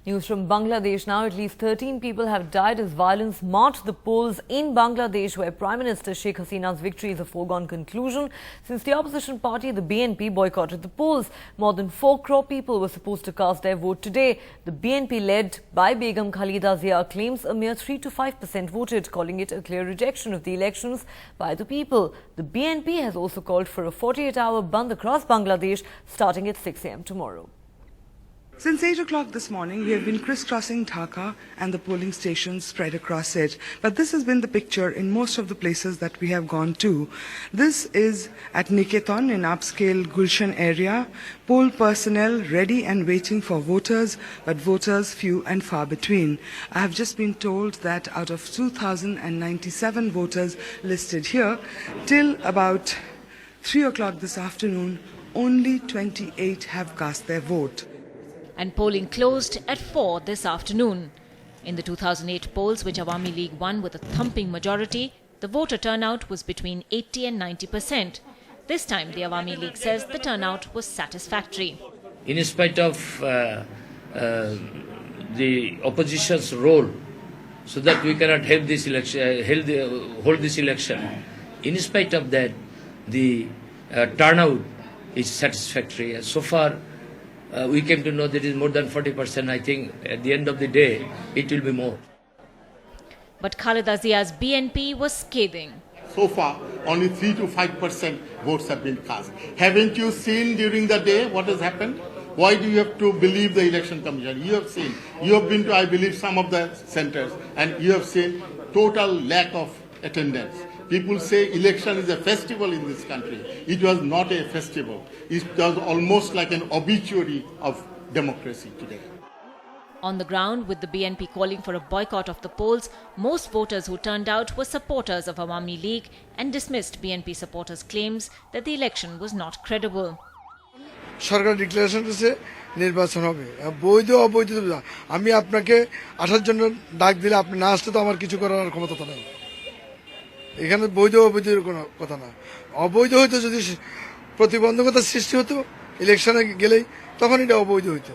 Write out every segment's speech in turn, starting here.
News from Bangladesh now. At least 13 people have died as violence marked the polls in Bangladesh, where Prime Minister Sheikh Hasina's victory is a foregone conclusion since the opposition party, the BNP, boycotted the polls. More than 4 crore people were supposed to cast their vote today. The BNP, led by Begum Khalida Zia, claims a mere 3 to 5% voted, calling it a clear rejection of the elections by the people. The BNP has also called for a 48-hour Bandh across Bangladesh starting at 6 a.m. tomorrow. Since 8 o'clock this morning, we have been crisscrossing Dhaka and the polling stations spread across it. But this has been the picture in most of the places that we have gone to. This is at Niketan in upscale Gulshan area. Poll personnel ready and waiting for voters, but voters few and far between. I have just been told that out of 2,097 voters listed here, till about 3 o'clock this afternoon, only 28 have cast their vote. And polling closed at 4 this afternoon. In the 2008 polls, which Awami League won with a thumping majority, the voter turnout was between 80 and 90%. This time, the Awami League says the turnout was satisfactory. In spite of the opposition's role, so that we cannot help this election, hold this election, in spite of that, the turnout is satisfactory. And so far, we came to know that it is more than 40%. I think at the end of the day, it will be more. But Khalida Zia's BNP was scathing. So far, only 3 to 5% votes have been cast. Haven't you seen during the day what has happened? Why do you have to believe the election commission? You have seen. You have been to, I believe, some of the centers, and you have seen total lack of attendance. People say election is a festival in this country. It was not a festival. It was almost like an obituary of democracy today. On the ground, with the BNP calling for a boycott of the polls, most voters who turned out were supporters of Awami League and dismissed BNP supporters' claims that the election was not credible. Sarkar declaration করেছে নির্বাচন হবে বৈধ অবৈধ আমি আপনাকে আসার জন্য ডাক দিলে আপনি না আসলে তো আমার কিছু করার ক্ষমতা নেই এখানে বৈধ অবৈধের কোনো কথা না অবৈধ হইতো যদি প্রতিবন্ধকতা সৃষ্টি হতো ইলেকশনে গেলেই তখন এটা অবৈধ হইতো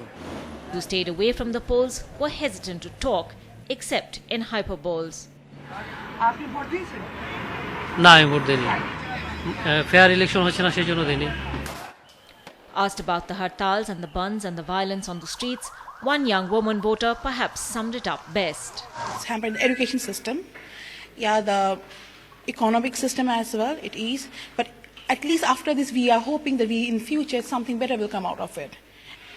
Who stayed away from the polls were hesitant to talk except in hyperboles. আপনি ভোট দিয়েছেন? না আমি ভোট দেইনি ফেয়ার ইলেকশন হচ্ছে না সেই জন্য দেইনি Asked about the hartals and the bandhs and the violence on the streets, one young woman voter perhaps summed it up best. It's hampered the education system. Yeah, the economic system as well, it is. But at least after this, we are hoping that in future something better will come out of it.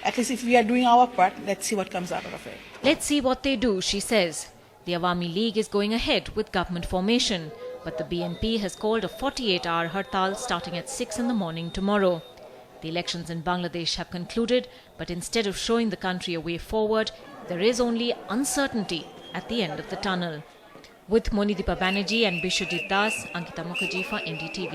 At least if we are doing our part, let's see what comes out of it. Let's see what they do, she says. The Awami League is going ahead with government formation, but the BNP has called a 48-hour hartal starting at 6 in the morning tomorrow. The elections in Bangladesh have concluded, but instead of showing the country a way forward, there is only uncertainty at the end of the tunnel. With Monidipa Banerjee and Bishwajit Das, Ankita Mukherjee for NDTV.